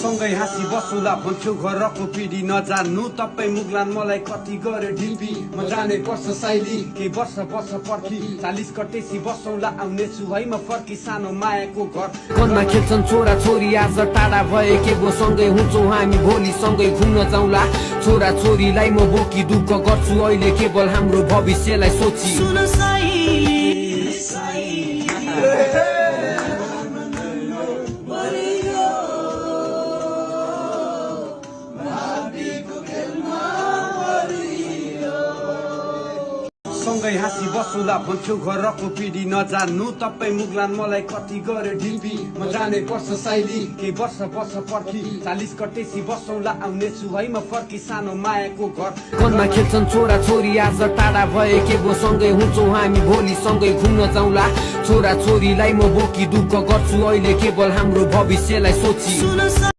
सँगै हाँसी बसौँला भन्थ्यो घरको पिँढी नजान्नु तपाईँ मुगलान मलाई कति गरे ढिल्पी म जाने पर्छ साइली केही वर्ष पर्खी 40 कटेसी बसौँला आउनेछु है म फर्की सानो मायाको घर वनमा खेल्छन् छोरा छोरी आज टाढा भए के भो सँगै हुन्छौँ हामी भोलि सँगै घुम्न जाउँला छोरा छोरीलाई म बोकी दुःख गर्छु अहिले केवल हाम्रो भविष्यलाई सोची सँगै हाँसी बसौँला भन्थ्यो घरको पिँढी नजान्नु तपाईँ मुगलान मलाई कति गरे ढिल्पी म जाने पर्छ साइली केही वर्ष पर्खी 40 कटेसी बसौँला आउनेछु है म फर्की सानो मायाको घर वनमा खेल्छन् छोरा छोरी आज टाढा भए के भो सँगै हुन्छौँ हामी भोलि सँगै घुम्न जाउँला छोरा छोरीलाई म बोकी दुःख गर्छु अहिले केवल हाम्रो भविष्यलाई सोची